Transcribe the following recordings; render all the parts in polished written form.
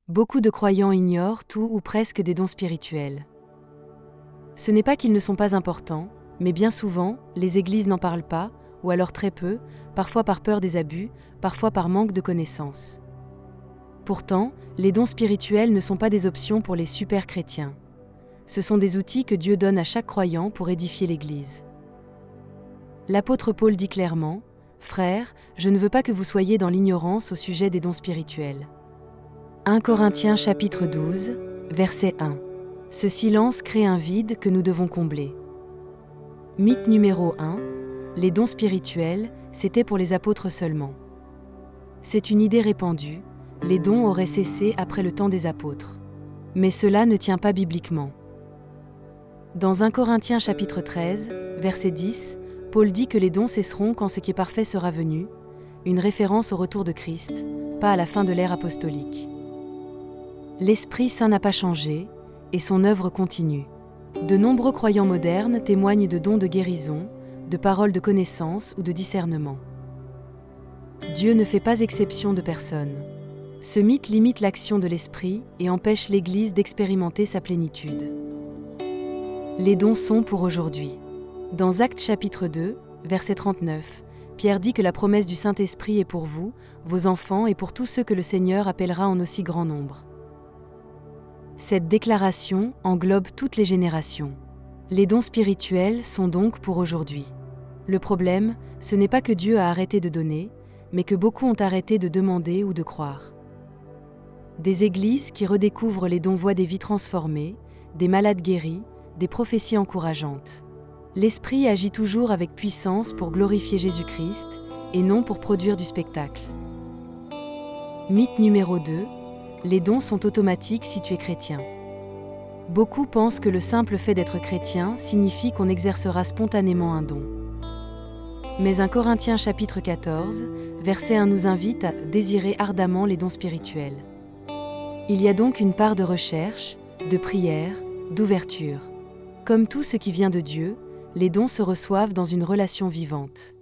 Beaucoup de croyants ignorent tout ou presque des dons spirituels. Ce n'est pas qu'ils ne sont pas importants, mais bien souvent, les églises n'en parlent pas, ou alors très peu, parfois par peur des abus, parfois par manque de connaissances. Pourtant, les dons spirituels ne sont pas des options pour les super chrétiens. Ce sont des outils que Dieu donne à chaque croyant pour édifier l'Église. L'apôtre Paul dit clairement : « Frères, je ne veux pas que vous soyez dans l'ignorance au sujet des dons spirituels. » 1 Corinthiens chapitre 12, verset 1. Ce silence crée un vide que nous devons combler. Mythe numéro 1. Les dons spirituels, c'était pour les apôtres seulement. C'est une idée répandue, les dons auraient cessé après le temps des apôtres. Mais cela ne tient pas bibliquement. Dans 1 Corinthiens chapitre 13, verset 10, Paul dit que les dons cesseront quand ce qui est parfait sera venu, une référence au retour de Christ, pas à la fin de l'ère apostolique. L'Esprit Saint n'a pas changé, et son œuvre continue. De nombreux croyants modernes témoignent de dons de guérison, de paroles de connaissance ou de discernement. Dieu ne fait pas exception de personne. Ce mythe limite l'action de l'Esprit et empêche l'Église d'expérimenter sa plénitude. Les dons sont pour aujourd'hui. Dans Actes chapitre 2, verset 39, Pierre dit que la promesse du Saint-Esprit est pour vous, vos enfants et pour tous ceux que le Seigneur appellera en aussi grand nombre. Cette déclaration englobe toutes les générations. Les dons spirituels sont donc pour aujourd'hui. Le problème, ce n'est pas que Dieu a arrêté de donner, mais que beaucoup ont arrêté de demander ou de croire. Des églises qui redécouvrent les dons voient des vies transformées, des malades guéris, des prophéties encourageantes. L'Esprit agit toujours avec puissance pour glorifier Jésus-Christ et non pour produire du spectacle. Mythe numéro 2. Les dons sont automatiques si tu es chrétien. Beaucoup pensent que le simple fait d'être chrétien signifie qu'on exercera spontanément un don. Mais 1 Corinthiens chapitre 14, verset 1 nous invite à désirer ardemment les dons spirituels. Il y a donc une part de recherche, de prière, d'ouverture. Comme tout ce qui vient de Dieu, les dons se reçoivent dans une relation vivante.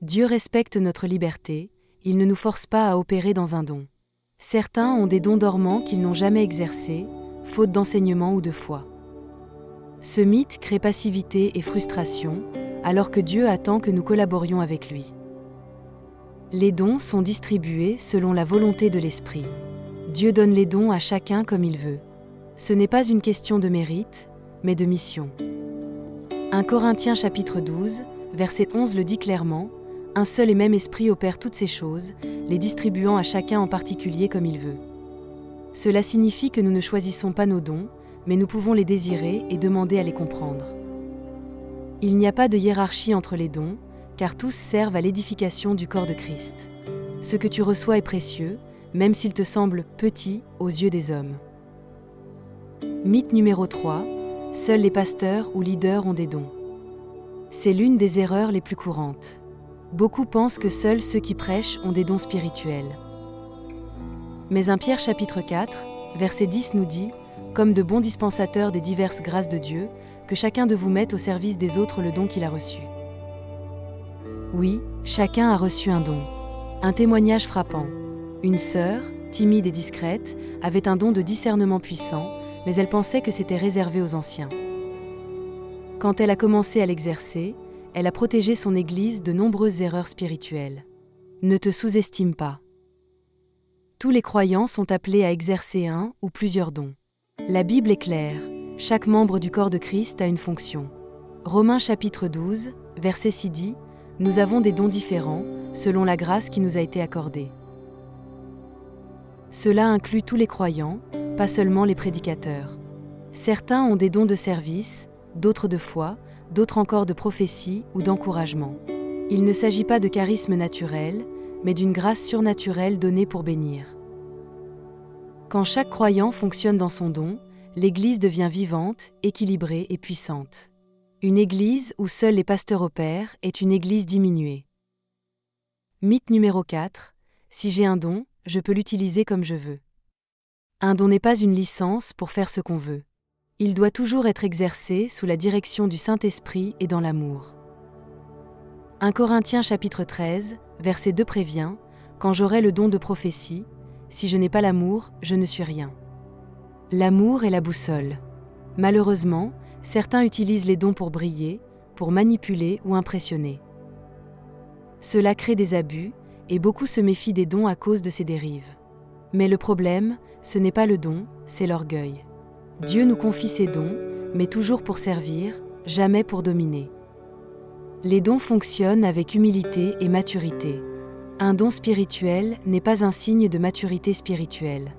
Dieu respecte notre liberté, il ne nous force pas à opérer dans un don. Certains ont des dons dormants qu'ils n'ont jamais exercés, faute d'enseignement ou de foi. Ce mythe crée passivité et frustration, alors que Dieu attend que nous collaborions avec lui. Les dons sont distribués selon la volonté de l'Esprit. Dieu donne les dons à chacun comme il veut. Ce n'est pas une question de mérite, mais de mission. 1 Corinthiens chapitre 12, verset 11 le dit clairement, « Un seul et même esprit opère toutes ces choses, les distribuant à chacun en particulier comme il veut. » Cela signifie que nous ne choisissons pas nos dons, mais nous pouvons les désirer et demander à les comprendre. Il n'y a pas de hiérarchie entre les dons, car tous servent à l'édification du corps de Christ. Ce que tu reçois est précieux, même s'il te semble petit aux yeux des hommes. Mythe numéro 3. Seuls les pasteurs ou leaders ont des dons. C'est l'une des erreurs les plus courantes. Beaucoup pensent que seuls ceux qui prêchent ont des dons spirituels. Mais 1 Pierre chapitre 4, verset 10 nous dit « Comme de bons dispensateurs des diverses grâces de Dieu, que chacun de vous mette au service des autres le don qu'il a reçu. » Oui, chacun a reçu un don. Un témoignage frappant. Une sœur, timide et discrète, avait un don de discernement puissant, mais elle pensait que c'était réservé aux anciens. Quand elle a commencé à l'exercer, elle a protégé son Église de nombreuses erreurs spirituelles. Ne te sous-estime pas. Tous les croyants sont appelés à exercer un ou plusieurs dons. La Bible est claire, chaque membre du corps de Christ a une fonction. Romains chapitre 12, verset 6 dit « Nous avons des dons différents, selon la grâce qui nous a été accordée. » Cela inclut tous les croyants, pas seulement les prédicateurs. Certains ont des dons de service, d'autres de foi, d'autres encore de prophétie ou d'encouragement. Il ne s'agit pas de charisme naturel, mais d'une grâce surnaturelle donnée pour bénir. Quand chaque croyant fonctionne dans son don, l'Église devient vivante, équilibrée et puissante. Une Église où seuls les pasteurs opèrent est une Église diminuée. Mythe numéro 4. Si j'ai un don, je peux l'utiliser comme je veux. Un don n'est pas une licence pour faire ce qu'on veut. Il doit toujours être exercé sous la direction du Saint-Esprit et dans l'amour. 1 Corinthiens chapitre 13, verset 2 prévient « Quand j'aurai le don de prophétie, Si je n'ai pas l'amour, je ne suis rien. L'amour est la boussole. Malheureusement, certains utilisent les dons pour briller, pour manipuler ou impressionner. Cela crée des abus, et beaucoup se méfient des dons à cause de ces dérives. Mais le problème, ce n'est pas le don, c'est l'orgueil. Dieu nous confie ses dons, mais toujours pour servir, jamais pour dominer. Les dons fonctionnent avec humilité et maturité. Un don spirituel n'est pas un signe de maturité spirituelle.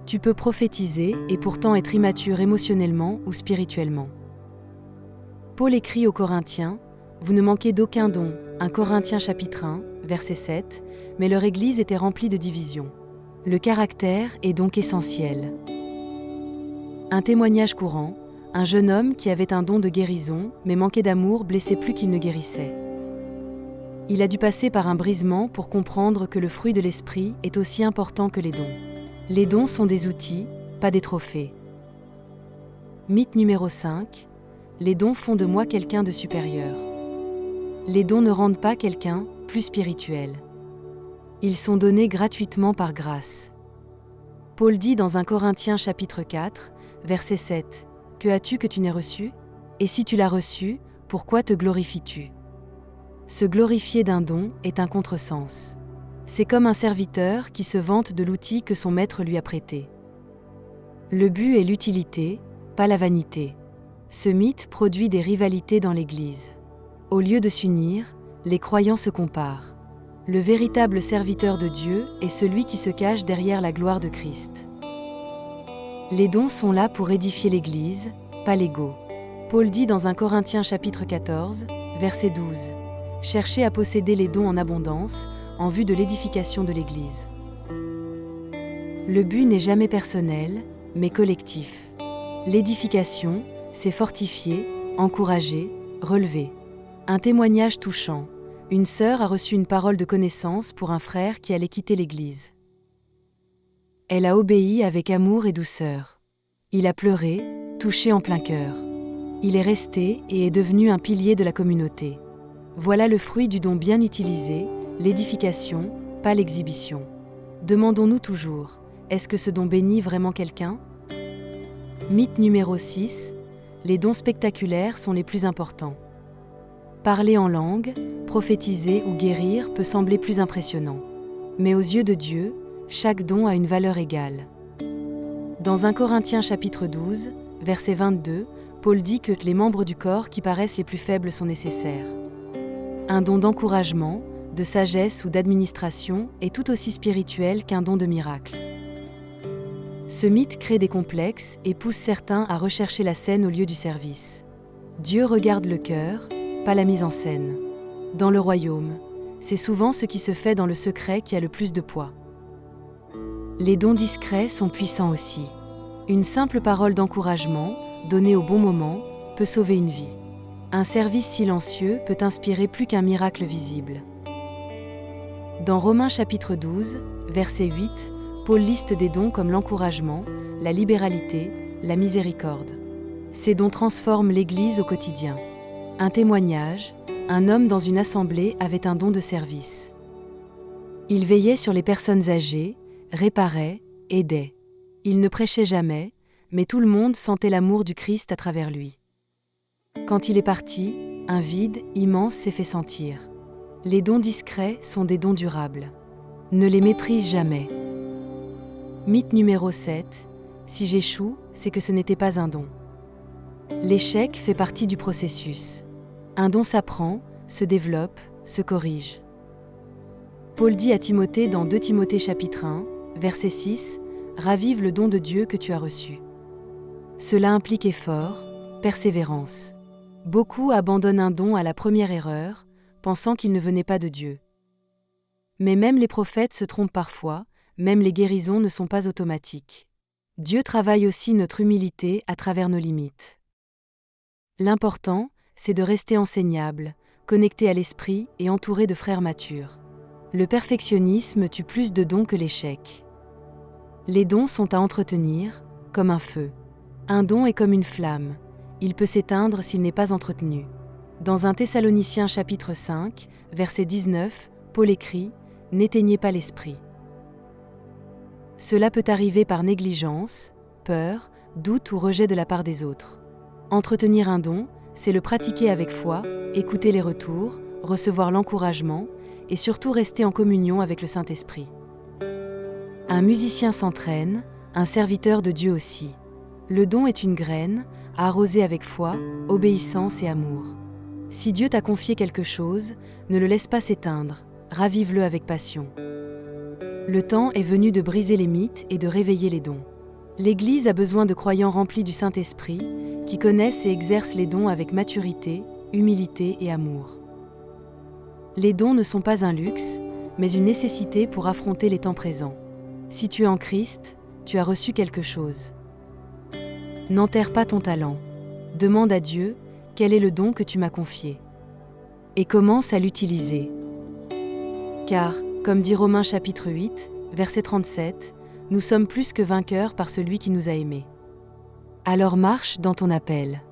Tu peux prophétiser et pourtant être immature émotionnellement ou spirituellement. Paul écrit aux Corinthiens, « Vous ne manquez d'aucun don », 1 Corinthiens chapitre 1, verset 7, mais leur Église était remplie de divisions. Le caractère est donc essentiel. Un témoignage courant, un jeune homme qui avait un don de guérison, mais manquait d'amour blessait plus qu'il ne guérissait. Il a dû passer par un brisement pour comprendre que le fruit de l'esprit est aussi important que les dons. Les dons sont des outils, pas des trophées. Mythe numéro 5. Les dons font de moi quelqu'un de supérieur. Les dons ne rendent pas quelqu'un plus spirituel. Ils sont donnés gratuitement par grâce. Paul dit dans 1 Corinthiens chapitre 4, verset 7, « Que as-tu que tu n'aies reçu? Et si tu l'as reçu, pourquoi te glorifies-tu » Se glorifier d'un don est un contresens. C'est comme un serviteur qui se vante de l'outil que son maître lui a prêté. Le but est l'utilité, pas la vanité. Ce mythe produit des rivalités dans l'Église. Au lieu de s'unir, les croyants se comparent. Le véritable serviteur de Dieu est celui qui se cache derrière la gloire de Christ. Les dons sont là pour édifier l'Église, pas l'ego. Paul dit dans 1 Corinthiens chapitre 14, verset 12, « Cherchez à posséder les dons en abondance, en vue de l'édification de l'Église. » Le but n'est jamais personnel, mais collectif. L'édification, c'est fortifier, encourager, relever. Un témoignage touchant. Une sœur a reçu une parole de connaissance pour un frère qui allait quitter l'Église. Elle a obéi avec amour et douceur. Il a pleuré, touché en plein cœur. Il est resté et est devenu un pilier de la communauté. Voilà le fruit du don bien utilisé, l'édification, pas l'exhibition. Demandons-nous toujours, est-ce que ce don bénit vraiment quelqu'un? Mythe numéro 6, les dons spectaculaires sont les plus importants. Parler en langue, prophétiser ou guérir peut sembler plus impressionnant. Mais aux yeux de Dieu, chaque don a une valeur égale. Dans 1 Corinthiens chapitre 12, verset 22, Paul dit que les membres du corps qui paraissent les plus faibles sont nécessaires. Un don d'encouragement, de sagesse ou d'administration est tout aussi spirituel qu'un don de miracle. Ce mythe crée des complexes et pousse certains à rechercher la scène au lieu du service. Dieu regarde le cœur, pas la mise en scène. Dans le royaume, c'est souvent ce qui se fait dans le secret qui a le plus de poids. Les dons discrets sont puissants aussi. Une simple parole d'encouragement, donnée au bon moment, peut sauver une vie. Un service silencieux peut inspirer plus qu'un miracle visible. Dans Romains chapitre 12, verset 8, Paul liste des dons comme l'encouragement, la libéralité, la miséricorde. Ces dons transforment l'Église au quotidien. Un témoignage, un homme dans une assemblée avait un don de service. Il veillait sur les personnes âgées, réparait, aidait. Il ne prêchait jamais, mais tout le monde sentait l'amour du Christ à travers lui. Quand il est parti, un vide immense s'est fait sentir. Les dons discrets sont des dons durables. Ne les méprise jamais. Mythe numéro 7. Si j'échoue, c'est que ce n'était pas un don. L'échec fait partie du processus. Un don s'apprend, se développe, se corrige. Paul dit à Timothée dans 2 Timothée chapitre 1, verset 6, « Ravive le don de Dieu que tu as reçu. » Cela implique effort, persévérance. Beaucoup abandonnent un don à la première erreur, pensant qu'il ne venait pas de Dieu. Mais même les prophètes se trompent parfois, même les guérisons ne sont pas automatiques. Dieu travaille aussi notre humilité à travers nos limites. L'important, c'est de rester enseignable, connecté à l'esprit et entouré de frères matures. Le perfectionnisme tue plus de dons que l'échec. Les dons sont à entretenir, comme un feu. Un don est comme une flamme, il peut s'éteindre s'il n'est pas entretenu. Dans 1 Thessaloniciens chapitre 5, verset 19, Paul écrit « N'éteignez pas l'esprit ». Cela peut arriver par négligence, peur, doute ou rejet de la part des autres. Entretenir un don, c'est le pratiquer avec foi, écouter les retours, recevoir l'encouragement et surtout rester en communion avec le Saint-Esprit. Un musicien s'entraîne, un serviteur de Dieu aussi. Le don est une graine, à arroser avec foi, obéissance et amour. Si Dieu t'a confié quelque chose, ne le laisse pas s'éteindre, ravive-le avec passion. Le temps est venu de briser les mythes et de réveiller les dons. L'Église a besoin de croyants remplis du Saint-Esprit, qui connaissent et exercent les dons avec maturité, humilité et amour. Les dons ne sont pas un luxe, mais une nécessité pour affronter les temps présents. Si tu es en Christ, tu as reçu quelque chose. N'enterre pas ton talent. Demande à Dieu quel est le don que tu m'as confié. Et commence à l'utiliser. Car, comme dit Romains chapitre 8, verset 37, nous sommes plus que vainqueurs par celui qui nous a aimés. Alors marche dans ton appel.